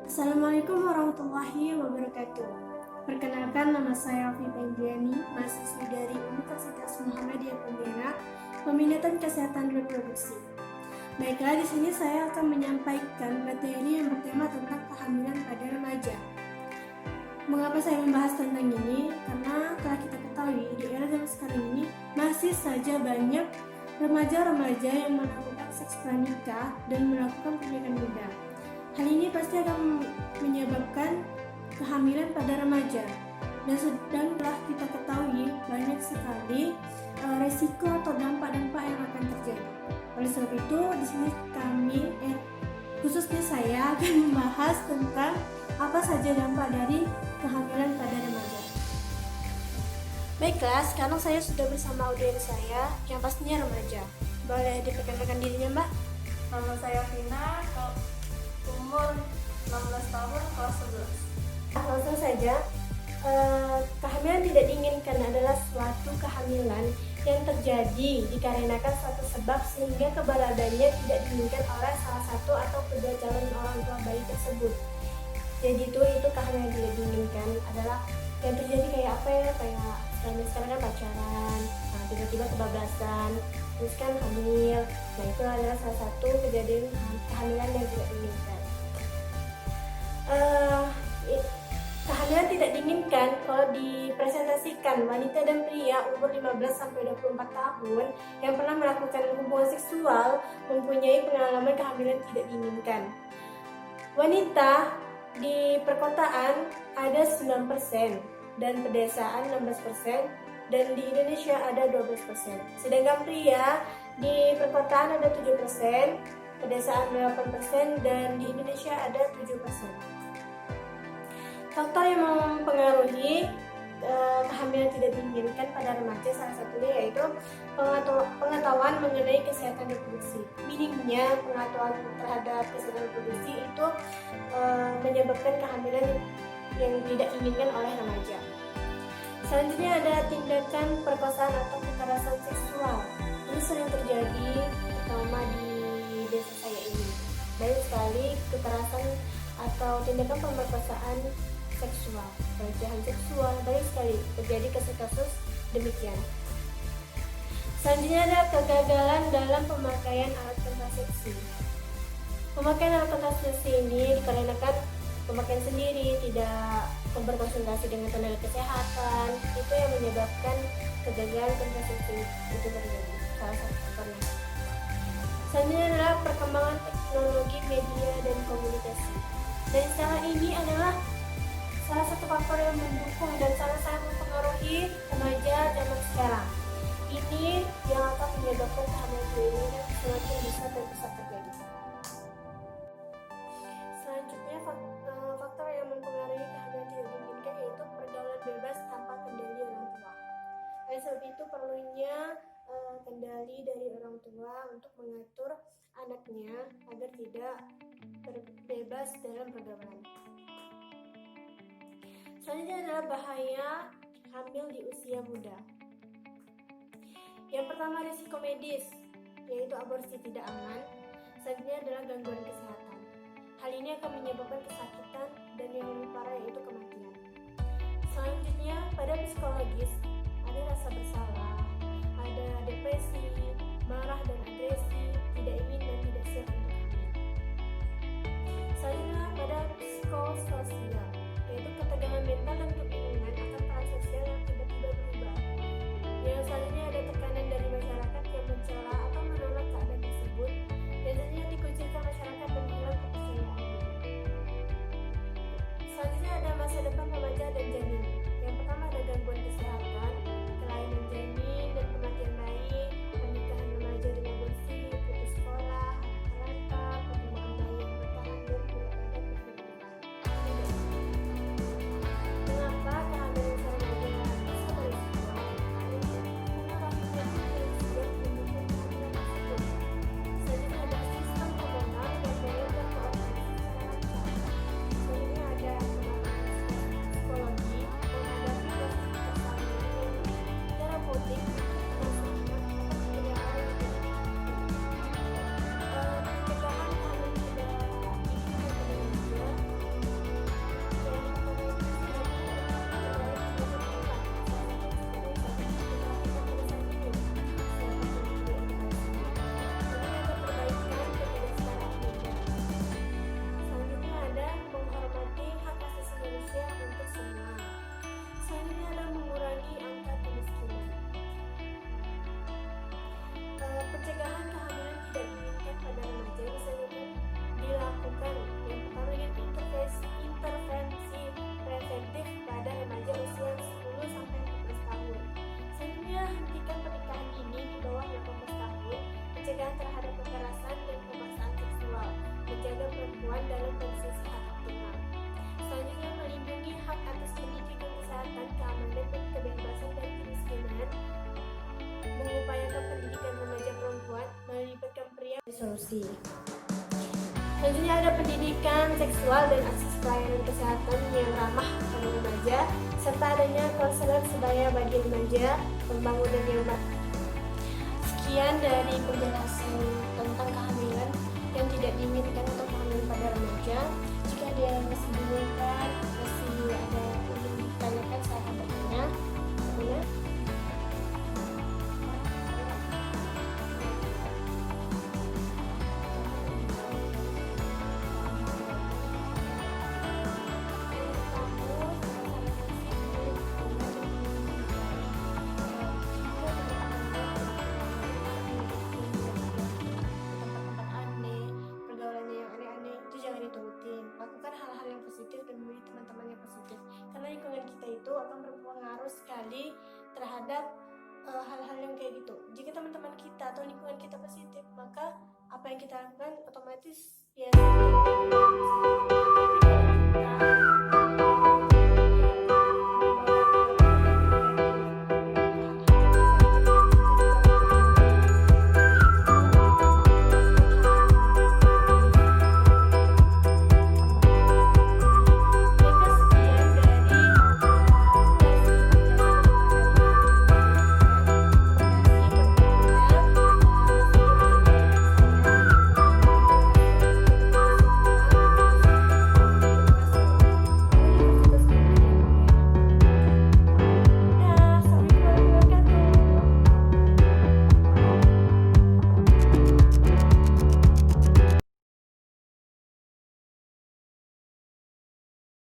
Assalamualaikum warahmatullahi wabarakatuh. Perkenalkan, nama saya Alfi Penggiani, mahasiswi dari Universitas Muhammadiyah Pontianak, peminatan kesehatan reproduksi. Baiklah, di sini saya akan menyampaikan materi yang bertema tentang kehamilan pada remaja. Mengapa saya membahas tentang ini? Karena telah kita ketahui di era zaman sekarang ini masih saja banyak remaja-remaja yang melakukan seks pranikah dan melakukan pernikahan muda. Hal ini pasti akan menyebabkan kehamilan pada remaja, dan telah kita ketahui banyak sekali resiko atau dampak-dampak yang akan terjadi. Oleh sebab itu, di sini khususnya saya akan membahas tentang apa saja dampak dari kehamilan pada remaja. Baiklah, sekarang saya sudah bersama audiens saya yang pastinya remaja. Boleh diperkenalkan dirinya, Mbak? Nama saya Vina, umur 16 tahun, kelas 11. Langsung saja, kehamilan tidak diinginkan adalah suatu kehamilan yang terjadi dikarenakan suatu sebab sehingga keberadaannya tidak diinginkan oleh salah satu atau kedua calon orang tua bayi tersebut. Jadi itu kehamilan yang tidak diinginkan adalah yang terjadi kayak apa ya, kayak sekarang kan pacaran, tiba-tiba kebablasan, terus kan hamil. Nah, itu adalah salah satu kejadian kehamilan yang tidak diinginkan. Kehamilan tidak diinginkan kalau dipresentasikan wanita dan pria umur 15-24 tahun yang pernah melakukan hubungan seksual mempunyai pengalaman kehamilan tidak diinginkan. Wanita di perkotaan ada 9% dan pedesaan 16%, dan di Indonesia ada 12%. Sedangkan pria di perkotaan ada 7%, pedesaan 8%, dan di Indonesia ada 7%. Faktor yang mempengaruhi kehamilan tidak diinginkan pada remaja salah satunya yaitu pengetahuan mengenai kesehatan reproduksi. Minimnya pengetahuan terhadap kesehatan reproduksi itu menyebabkan kehamilan yang tidak diinginkan oleh remaja. Selanjutnya ada tindakan perkosaan atau kekerasan seksual. Ini sering terjadi terutama di desa saya ini. Banyak sekali kekerasan atau tindakan pemerkosaan seksual, pelecehan seksual, banyak sekali terjadi kasus-kasus demikian. Selanjutnya ada kegagalan dalam pemakaian alat kontrasepsi. Pemakaian alat kontrasepsi ini dikarenakan pemakaian sendiri, tidak berkonsultasi dengan tenaga kesehatan, itu yang menyebabkan kegagalan kontrasepsi itu terjadi, salah satu faktornya. Selanjutnya adalah perkembangan teknologi media dan komunikasi. Dan salah ini adalah salah satu faktor yang mendukung dan sangat-sangat mempengaruhi remaja zaman sekarang. Ini yang akan menyebabkan kehamilan ini semakin bisa dan bisa terjadi. Selanjutnya, faktor yang mempengaruhi kehamilan tidak diinginkan yaitu pergaulan bebas tanpa kendali orang tua. Oleh sebab itu perlunya kendali dari orang tua untuk mengatur anaknya agar tidak bebas dalam pergaulan. Selanjutnya adalah bahaya hamil di usia muda. Yang pertama, risiko medis, yaitu aborsi tidak aman. Selanjutnya adalah gangguan kesehatan. Hal ini akan menyebabkan kesakitan dan yang lebih parah yaitu kematian. Selanjutnya, pada psikologis, ada rasa bersalah, ada depresi, marah dan agresi, tidak ingin dan tidak siap untuk hamil. Selanjutnya, pada psikososial, yaitu ketegangan mental dan kebingungan akan peran sosial yang tiba-tiba berubah. Yang selanjutnya ada tekanan dari masyarakat yang mencela atau menolak keadaan tersebut, dan selanjutnya dikucilkan masyarakat dan hilang kepercayaan diri. Selanjutnya ada masa depan remaja dan janin. Yang pertama ada gangguan kesehatan, kelainan janin dan kematian bayi, pernikahan remaja dengan aborsi, putus sekolah, anak terlantar, perkembangan bayi yang bertahan dan berat badan berlebihan. Mengapa kehamilan remaja bisa berisiko? Karena wanita tidak siap mendukung kehamilan tersebut. Selanjutnya ada sistem hormonal yang belum terkoordinasi secara lancar. Selanjutnya ada psikologi menghadapi proses pencegahan terhadap kekerasan dan pemaksaan seksual, menjaga perempuan dalam kondisi sehat optimal. Selanjutnya, melindungi hak atas pendidikan, kesehatan, keamanan, dan kebebasan dari kemiskinan, mengupayakan pendidikan remaja perempuan, melibatkan pria solusi. Selanjutnya ada pendidikan seksual dan akses pelayanan kesehatan yang ramah pada remaja, serta adanya konselor sebaya bagi remaja, pembangunan yang baik. Sekian dari penjelasan tentang kehamilan yang tidak diinginkan atau kehamilan pada remaja. Jika ada yang masih bingung, masih ada ingin ditanyakan, saya akan bertanya. Boleh? Lakukan hal-hal yang positif dan memilih teman-teman yang positif, karena lingkungan kita itu akan berpengaruh sekali terhadap hal-hal yang kayak gitu. Jika teman-teman kita atau lingkungan kita positif, maka apa yang kita lakukan otomatis ya. Tapi kalau kita